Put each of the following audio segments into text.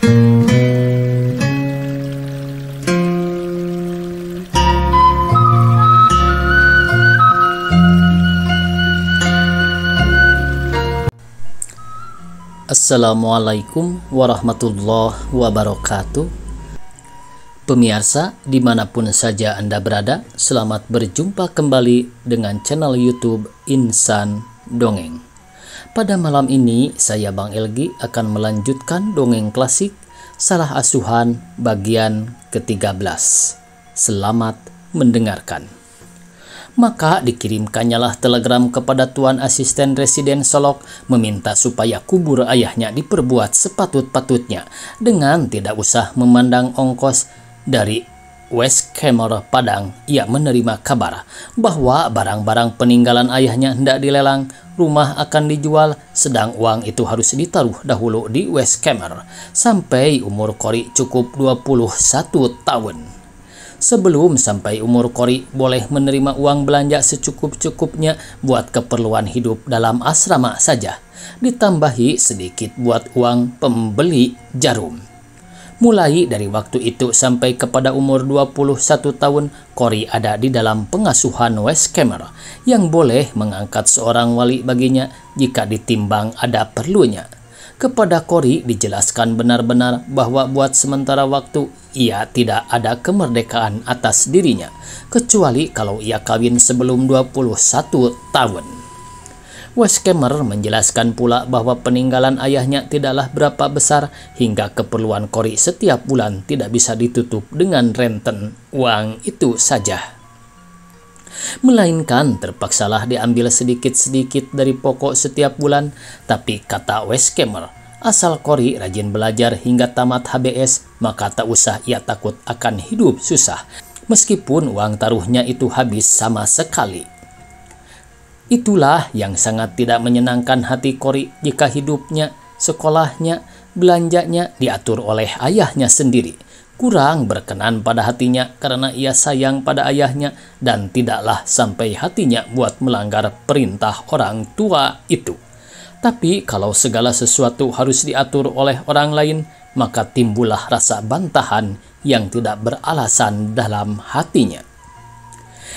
Assalamualaikum warahmatullahi wabarakatuh. Pemirsa dimanapun saja Anda berada, selamat berjumpa kembali dengan channel YouTube Insan Dongeng. Pada malam ini saya Bang Elgi akan melanjutkan dongeng klasik Salah Asuhan bagian ke-13. Selamat mendengarkan. Maka dikirimkannyalah telegram kepada Tuan Asisten Residen Solok meminta supaya kubur ayahnya diperbuat sepatut-patutnya dengan tidak usah memandang ongkos. Dari West Camera Padang ia menerima kabar bahwa barang-barang peninggalan ayahnya hendak dilelang, rumah akan dijual, sedang uang itu harus ditaruh dahulu di West Camera sampai umur Kori cukup 21 tahun. Sebelum sampai umur Kori boleh menerima uang belanja secukup-cukupnya buat keperluan hidup dalam asrama saja, ditambahi sedikit buat uang pembeli jarum. Mulai dari waktu itu sampai kepada umur 21 tahun, Kori ada di dalam pengasuhan West Camera yang boleh mengangkat seorang wali baginya jika ditimbang ada perlunya. Kepada Kori dijelaskan benar-benar bahwa buat sementara waktu ia tidak ada kemerdekaan atas dirinya, kecuali kalau ia kawin sebelum 21 tahun. West Camera menjelaskan pula bahwa peninggalan ayahnya tidaklah berapa besar hingga keperluan Kori setiap bulan tidak bisa ditutup dengan renten uang itu saja, melainkan terpaksalah diambil sedikit-sedikit dari pokok setiap bulan. Tapi kata West Camera, asal Kori rajin belajar hingga tamat HBS, maka tak usah ia takut akan hidup susah, meskipun uang taruhnya itu habis sama sekali. Itulah yang sangat tidak menyenangkan hati Kori jika hidupnya, sekolahnya, belanjanya diatur oleh ayahnya sendiri. Kurang berkenan pada hatinya karena ia sayang pada ayahnya dan tidaklah sampai hatinya buat melanggar perintah orang tua itu. Tapi kalau segala sesuatu harus diatur oleh orang lain, maka timbullah rasa bantahan yang tidak beralasan dalam hatinya.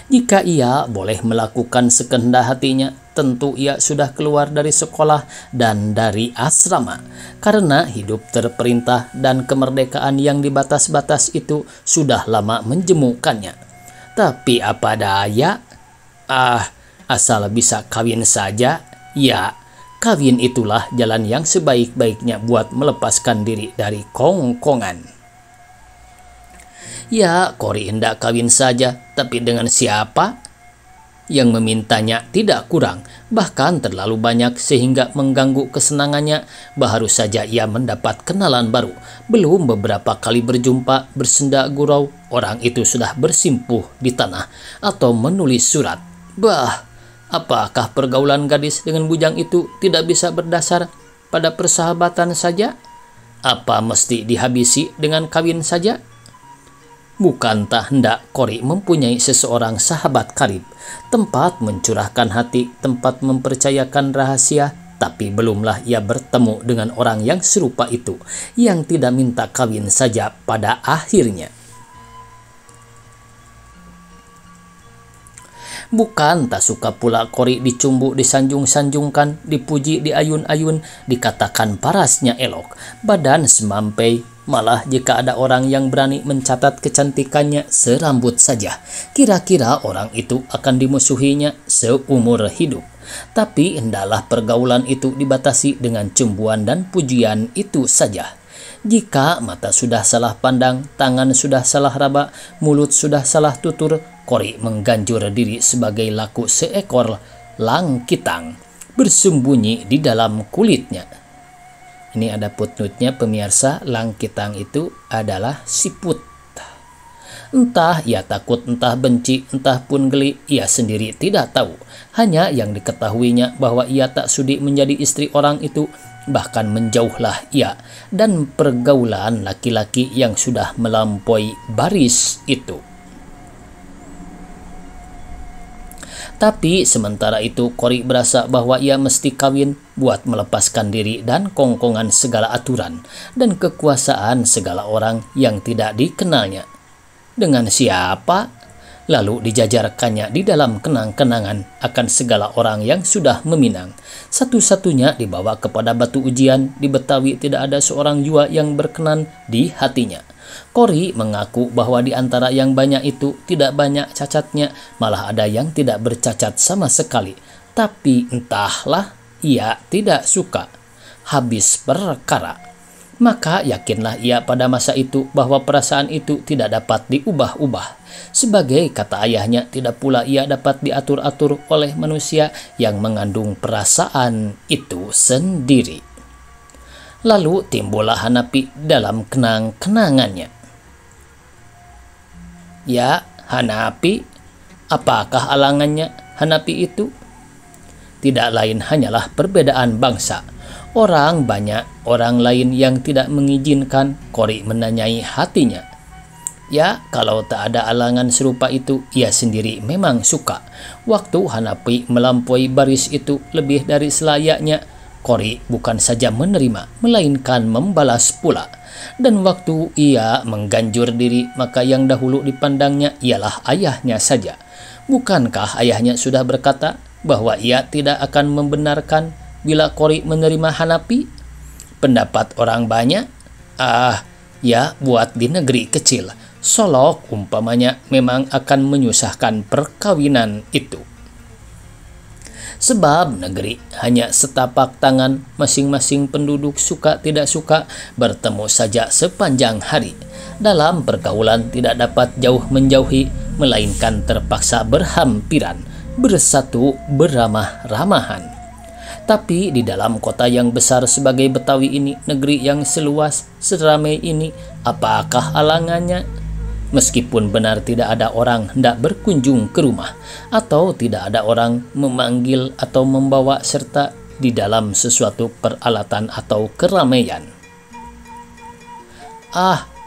Jika ia boleh melakukan sekehendak hatinya, tentu ia sudah keluar dari sekolah dan dari asrama, karena hidup terperintah dan kemerdekaan yang dibatas-batas itu sudah lama menjemukannya. Tapi apa daya, asal bisa kawin saja, ya kawin itulah jalan yang sebaik-baiknya buat melepaskan diri dari kongkongan. Ya, Kori hendak kawin saja, tapi dengan siapa? Yang memintanya tidak kurang, bahkan terlalu banyak sehingga mengganggu kesenangannya. Baru saja ia mendapat kenalan baru, belum beberapa kali berjumpa, bersenda gurau, orang itu sudah bersimpuh di tanah atau menulis surat. Bah, apakah pergaulan gadis dengan bujang itu tidak bisa berdasar pada persahabatan saja? Apa mesti dihabisi dengan kawin saja? Bukankah hendak Kori mempunyai seseorang sahabat karib, tempat mencurahkan hati, tempat mempercayakan rahasia? Tapi belumlah ia bertemu dengan orang yang serupa itu, yang tidak minta kawin saja pada akhirnya. Bukan tak suka pula Kori dicumbu, disanjung-sanjungkan, dipuji, diayun-ayun, dikatakan parasnya elok, badan semampai. Malah jika ada orang yang berani mencatat kecantikannya serambut saja, kira-kira orang itu akan dimusuhinya seumur hidup. Tapi hendaklah pergaulan itu dibatasi dengan cemburuan dan pujian itu saja. Jika mata sudah salah pandang, tangan sudah salah raba, mulut sudah salah tutur, Kori mengganjur diri sebagai laku seekor langkitang bersembunyi di dalam kulitnya. Ini ada footnote-nya pemirsa, langkitang itu adalah siput. Entah ia takut, entah benci, entah pun geli, ia sendiri tidak tahu. Hanya yang diketahuinya bahwa ia tak sudi menjadi istri orang itu, bahkan menjauhlah ia dan pergaulan laki-laki yang sudah melampaui baris itu. Tapi sementara itu Kori berasa bahwa ia mesti kawin buat melepaskan diri dan kongkongan segala aturan dan kekuasaan segala orang yang tidak dikenalnya. Dengan siapa? Lalu dijajarkannya di dalam kenang-kenangan akan segala orang yang sudah meminang. Satu-satunya dibawa kepada batu ujian. Di Betawi tidak ada seorang jua yang berkenan di hatinya. Kori mengaku bahwa di antara yang banyak itu tidak banyak cacatnya, malah ada yang tidak bercacat sama sekali. Tapi entahlah, ia tidak suka. Habis perkara. Maka yakinlah ia pada masa itu bahwa perasaan itu tidak dapat diubah-ubah. Sebagai kata ayahnya, tidak pula ia dapat diatur-atur oleh manusia yang mengandung perasaan itu sendiri. Lalu timbullah Hanapi dalam kenang-kenangannya. Ya, Hanapi, apakah alangannya Hanapi itu? Tidak lain hanyalah perbedaan bangsa. Orang banyak orang lain yang tidak mengizinkan. Kori menanyai hatinya. Ya, kalau tak ada alangan serupa itu, ia sendiri memang suka. Waktu Hanapi melampaui baris itu lebih dari selayaknya, Kori bukan saja menerima, melainkan membalas pula. Dan waktu ia mengganjur diri, maka yang dahulu dipandangnya ialah ayahnya saja. Bukankah ayahnya sudah berkata bahwa ia tidak akan membenarkan bila Kori menerima Hanapi? Pendapat orang banyak, ya buat di negeri kecil, Solok umpamanya memang akan menyusahkan perkawinan itu. Sebab negeri hanya setapak tangan, masing-masing penduduk suka tidak suka bertemu saja sepanjang hari. Dalam pergaulan tidak dapat jauh menjauhi, melainkan terpaksa berhampiran, bersatu beramah-ramahan. Tapi di dalam kota yang besar sebagai Betawi ini, negeri yang seluas, seramai ini, apakah alangannya? Meskipun benar tidak ada orang hendak berkunjung ke rumah, atau tidak ada orang memanggil atau membawa serta di dalam sesuatu peralatan atau keramaian.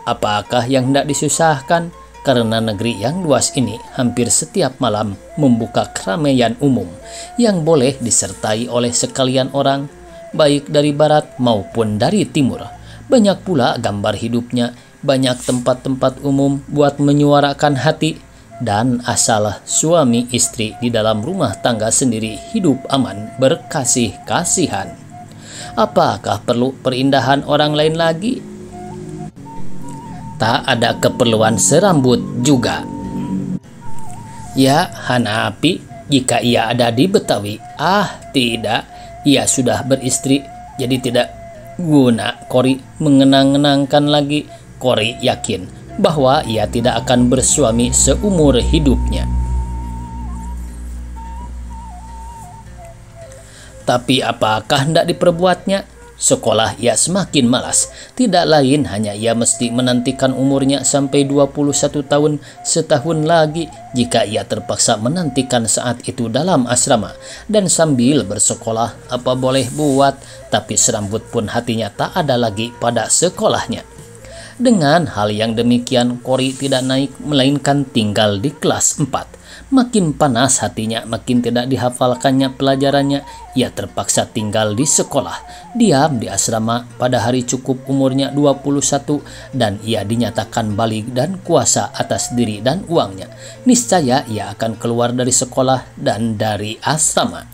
Apakah yang hendak disusahkan? Karena negeri yang luas ini hampir setiap malam membuka keramaian umum yang boleh disertai oleh sekalian orang, baik dari barat maupun dari timur. Banyak pula gambar hidupnya, banyak tempat-tempat umum buat menyuarakan hati, dan asal suami istri di dalam rumah tangga sendiri hidup aman berkasih-kasihan. Apakah perlu perindahan orang lain lagi? Tak ada keperluan serambut juga. Ya, Hanapi, jika ia ada di Betawi, tidak, ia sudah beristri, jadi tidak guna Kori mengenang-enangkan lagi. Kori yakin bahwa ia tidak akan bersuami seumur hidupnya. Tapi apakah hendak diperbuatnya? Sekolah ia semakin malas. Tidak lain hanya ia mesti menantikan umurnya sampai 21 tahun, setahun lagi, jika ia terpaksa menantikan saat itu dalam asrama. Dan sambil bersekolah, apa boleh buat, tapi serambut pun hatinya tak ada lagi pada sekolahnya. Dengan hal yang demikian, Kori tidak naik, melainkan tinggal di kelas 4. Makin panas hatinya, makin tidak dihafalkannya pelajarannya. Ia terpaksa tinggal di sekolah, diam di asrama. Pada hari cukup umurnya 21 dan ia dinyatakan balik dan kuasa atas diri dan uangnya. Niscaya ia akan keluar dari sekolah dan dari asrama.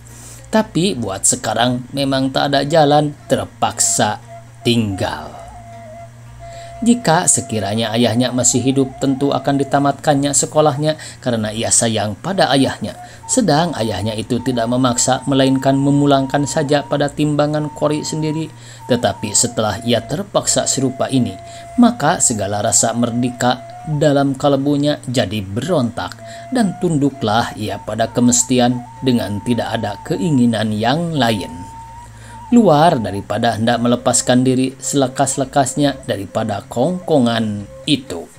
Tapi buat sekarang memang tak ada jalan, terpaksa tinggal. Jika sekiranya ayahnya masih hidup, tentu akan ditamatkannya sekolahnya karena ia sayang pada ayahnya. Sedang ayahnya itu tidak memaksa, melainkan memulangkan saja pada timbangan Kori sendiri. Tetapi setelah ia terpaksa serupa ini, maka segala rasa merdeka dalam kalebunya jadi berontak, dan tunduklah ia pada kemestian dengan tidak ada keinginan yang lain. Luar daripada hendak melepaskan diri selekas-lekasnya daripada kongkongan itu.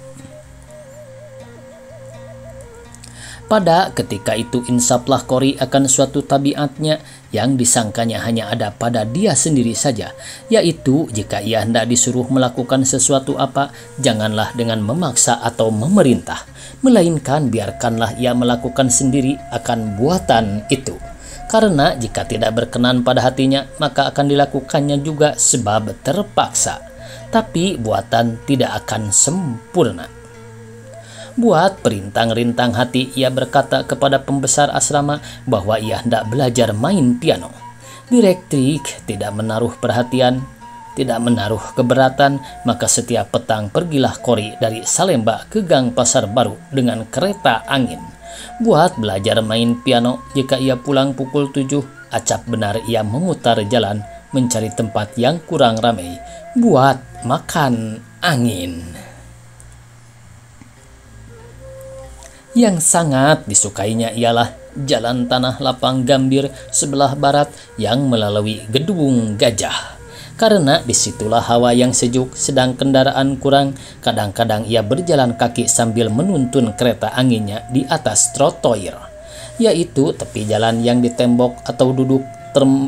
Pada ketika itu insaplah Kori akan suatu tabiatnya yang disangkanya hanya ada pada dia sendiri saja, yaitu jika ia hendak disuruh melakukan sesuatu apa, janganlah dengan memaksa atau memerintah, melainkan biarkanlah ia melakukan sendiri akan buatan itu. Karena jika tidak berkenan pada hatinya, maka akan dilakukannya juga sebab terpaksa, tapi buatan tidak akan sempurna. Buat perintang-rintang hati, ia berkata kepada pembesar asrama bahwa ia hendak belajar main piano. Direktrik tidak menaruh perhatian, tidak menaruh keberatan, maka setiap petang pergilah Kori dari Salemba ke Gang Pasar Baru dengan kereta angin. Buat belajar main piano. Jika ia pulang pukul 7, acap benar ia memutar jalan mencari tempat yang kurang ramai buat makan angin. Yang sangat disukainya ialah jalan tanah lapang Gambir sebelah barat yang melalui Gedung Gajah. Karena disitulah hawa yang sejuk, sedang kendaraan kurang, kadang-kadang ia berjalan kaki sambil menuntun kereta anginnya di atas trotoir, yaitu tepi jalan yang ditembok atau duduk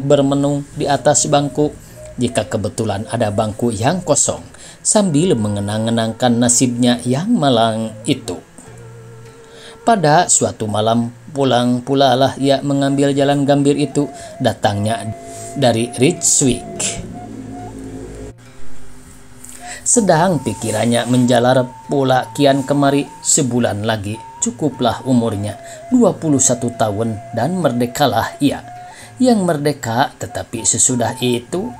bermenung di atas bangku, jika kebetulan ada bangku yang kosong, sambil mengenang-enangkan nasibnya yang malang itu. Pada suatu malam pulang pula lah ia mengambil jalan Gambir itu, datangnya dari Rijswijk. Sedang pikirannya menjalar pula kian kemari, sebulan lagi cukuplah umurnya 21 tahun dan merdekalah ia. Yang merdeka, tetapi sesudah itu,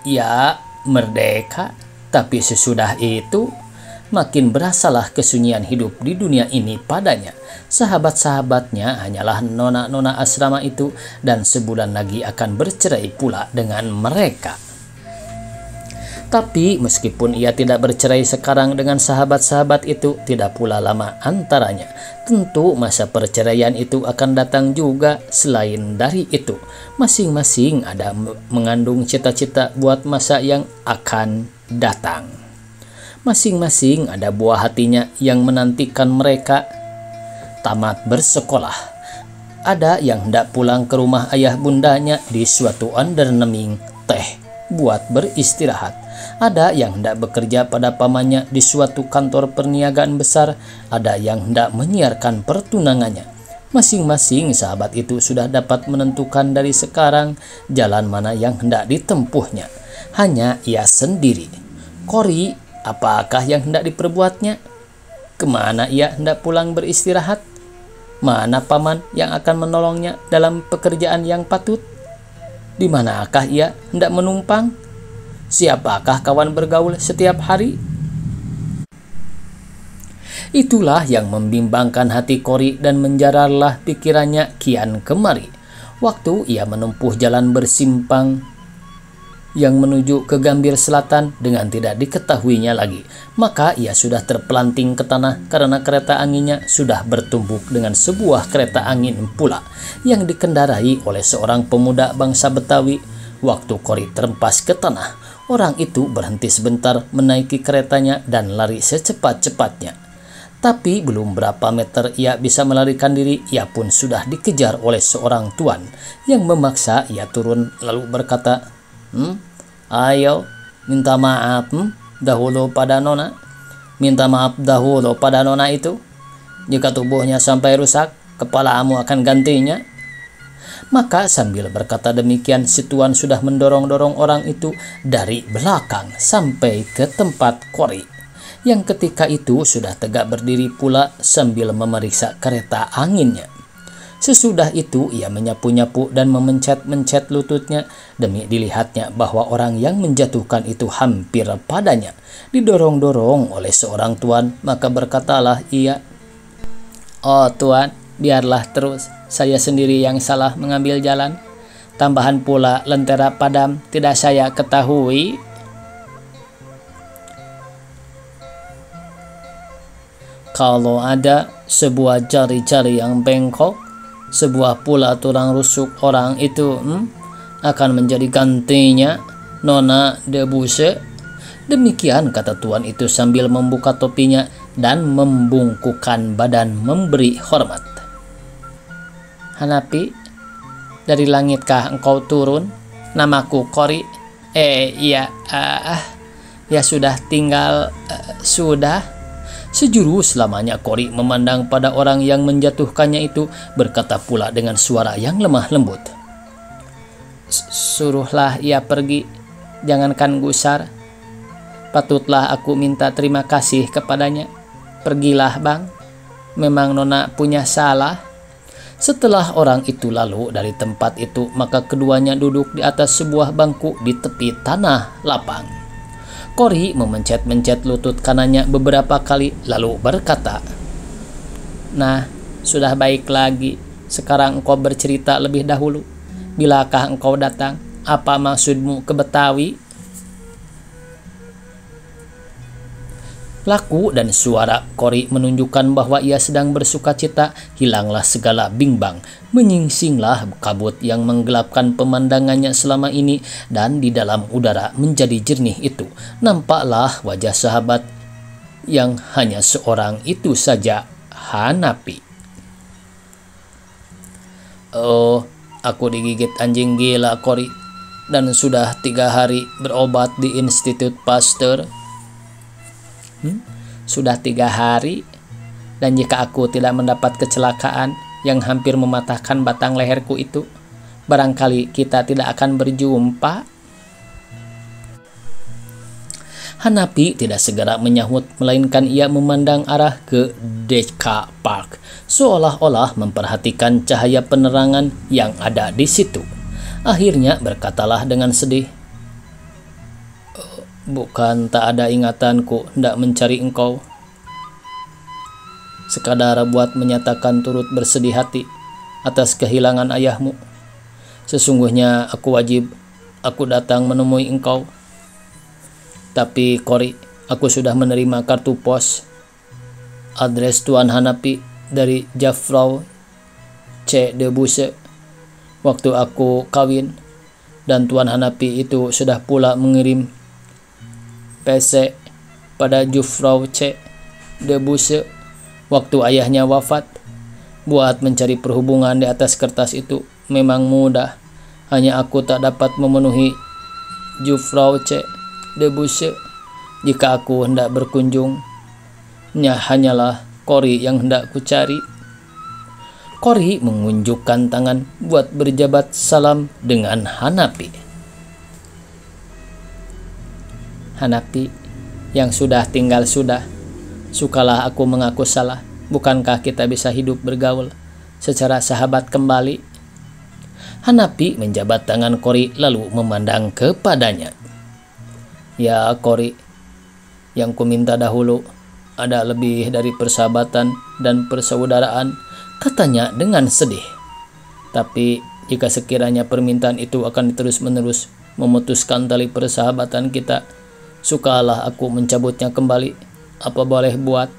ya merdeka, tapi sesudah itu makin berasalah kesunyian hidup di dunia ini padanya. Sahabat-sahabatnya hanyalah nona-nona asrama itu, dan sebulan lagi akan bercerai pula dengan mereka. Tapi meskipun ia tidak bercerai sekarang dengan sahabat-sahabat itu, tidak pula lama antaranya. Tentu masa perceraian itu akan datang juga. Selain dari itu, masing-masing ada mengandung cita-cita buat masa yang akan datang. Masing-masing ada buah hatinya yang menantikan mereka tamat bersekolah. Ada yang hendak pulang ke rumah ayah bundanya di suatu underneming teh buat beristirahat. Ada yang hendak bekerja pada pamannya di suatu kantor perniagaan besar. Ada yang hendak menyiarkan pertunangannya. Masing-masing sahabat itu sudah dapat menentukan dari sekarang jalan mana yang hendak ditempuhnya. Hanya ia sendiri, Kori, apakah yang hendak diperbuatnya? Kemana ia hendak pulang beristirahat? Mana paman yang akan menolongnya dalam pekerjaan yang patut? Di manakah ia hendak menumpang? Siapakah kawan bergaul setiap hari? Itulah yang membimbangkan hati Kori dan menjararlah pikirannya kian kemari. Waktu ia menempuh jalan bersimpang yang menuju ke Gambir Selatan dengan tidak diketahuinya lagi, maka ia sudah terpelanting ke tanah karena kereta anginnya sudah bertumbuk dengan sebuah kereta angin pula yang dikendarai oleh seorang pemuda bangsa Betawi. Waktu Kori terempas ke tanah, orang itu berhenti sebentar menaiki keretanya dan lari secepat-cepatnya. Tapi belum berapa meter ia bisa melarikan diri, ia pun sudah dikejar oleh seorang tuan yang memaksa ia turun lalu berkata, ayo minta maaf dahulu pada nona. Minta maaf dahulu pada nona itu. Jika tubuhnya sampai rusak, kepalamu akan gantinya. Maka sambil berkata demikian, si tuan sudah mendorong-dorong orang itu dari belakang sampai ke tempat Kori, yang ketika itu sudah tegak berdiri pula sambil memeriksa kereta anginnya. Sesudah itu ia menyapu-nyapu dan memencet-mencet lututnya demi dilihatnya bahwa orang yang menjatuhkan itu hampir padanya. Didorong-dorong oleh seorang tuan, maka berkatalah ia, "Oh tuan, biarlah terus, saya sendiri yang salah mengambil jalan. Tambahan pula lentera padam tidak saya ketahui." Kalau ada sebuah jari-jari yang bengkok, sebuah pula tulang rusuk orang itu akan menjadi gantinya, Nona Debuse. Demikian kata tuan itu sambil membuka topinya dan membungkukkan badan memberi hormat. Hanapi, dari langitkah engkau turun? Namaku Kori. Iya, ya sudah tinggal, sudah. Sejurus lamanya Kori memandang pada orang yang menjatuhkannya itu, berkata pula dengan suara yang lemah lembut. Suruhlah ia pergi, jangankan gusar. Patutlah aku minta terima kasih kepadanya. Pergilah bang, memang nona punya salah. Setelah orang itu lalu dari tempat itu, maka keduanya duduk di atas sebuah bangku di tepi tanah lapang. Kori memencet-mencet lutut kanannya beberapa kali lalu berkata, "Nah, sudah baik lagi. Sekarang engkau bercerita lebih dahulu. Bilakah engkau datang? Apa maksudmu ke Betawi?" Laku dan suara Kori menunjukkan bahwa ia sedang bersuka cita. Hilanglah segala bimbang, menyingsinglah kabut yang menggelapkan pemandangannya selama ini, dan di dalam udara menjadi jernih itu nampaklah wajah sahabat yang hanya seorang itu saja, Hanapi. "Oh, aku digigit anjing gila, Kori, dan sudah 3 hari berobat di Institut Pasteur." Sudah 3 hari, dan jika aku tidak mendapat kecelakaan yang hampir mematahkan batang leherku itu, barangkali kita tidak akan berjumpa. Hanapi tidak segera menyahut, melainkan ia memandang arah ke Deka Park, seolah-olah memperhatikan cahaya penerangan yang ada di situ. Akhirnya berkatalah dengan sedih, "Bukan tak ada ingatanku hendak mencari engkau. Sekadar buat menyatakan turut bersedih hati atas kehilangan ayahmu. Sesungguhnya aku datang menemui engkau. Tapi Kori, aku sudah menerima kartu pos. Adres Tuan Hanapi dari Jafrau C. de Buse waktu aku kawin, dan Tuan Hanapi itu sudah pula mengirim PC pada Jufrau C. de Buse waktu ayahnya wafat. Buat mencari perhubungan di atas kertas itu memang mudah, hanya aku tak dapat memenuhi Jufrau C. de Buse. Jika aku hendak berkunjung, hanyalah Kori yang hendak ku cari." Kori mengunjukkan tangan buat berjabat salam dengan Hanapi. "Hanapi, yang sudah tinggal sudah. Sukalah aku mengaku salah. Bukankah kita bisa hidup bergaul secara sahabat kembali?" Hanapi menjabat tangan Kori lalu memandang kepadanya. "Ya Kori, yang ku minta dahulu ada lebih dari persahabatan dan persaudaraan," katanya dengan sedih. "Tapi jika sekiranya permintaan itu akan terus-menerus memutuskan tali persahabatan kita, sukalah aku mencabutnya kembali. Apa boleh buat?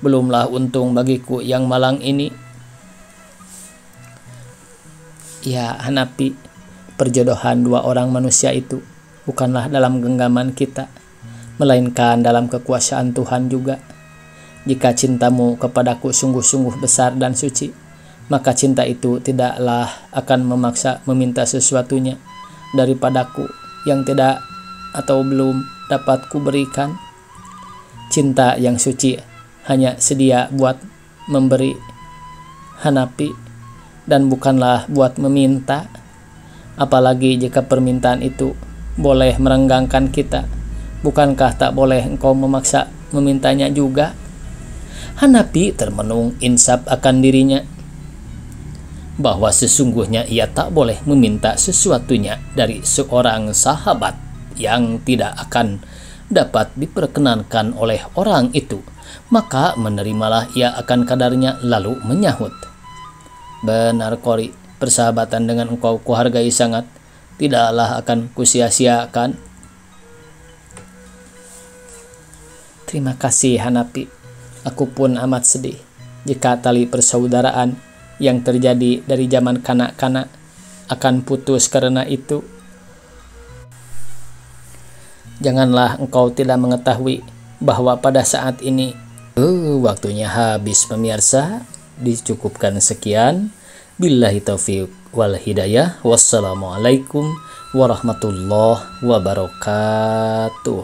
Belumlah untung bagiku yang malang ini." "Ya Hanapi, perjodohan 2 orang manusia itu bukanlah dalam genggaman kita, melainkan dalam kekuasaan Tuhan juga. Jika cintamu kepadaku sungguh-sungguh besar dan suci, maka cinta itu tidaklah akan memaksa meminta sesuatunya daripadaku yang tidak atau belum dapat kuberikan. Cinta yang suci hanya sedia buat memberi, Hanapi, dan bukanlah buat meminta. Apalagi jika permintaan itu boleh merenggangkan kita, bukankah tak boleh engkau memaksa memintanya juga?" Hanapi termenung insaf akan dirinya bahwa sesungguhnya ia tak boleh meminta sesuatunya dari seorang sahabat yang tidak akan dapat diperkenankan oleh orang itu. Maka menerimalah ia akan kadarnya lalu menyahut, "Benar Kori, persahabatan dengan engkau kuhargai sangat, tidaklah akan kusia-siakan." "Terima kasih Hanapi. Aku pun amat sedih jika tali persaudaraan yang terjadi dari zaman kanak-kanak akan putus karena itu. Janganlah engkau tidak mengetahui bahwa pada saat ini..." Waktunya habis pemirsa. Dicukupkan sekian. Billahi taufiq wal hidayah. Wassalamualaikum warahmatullahi wabarakatuh.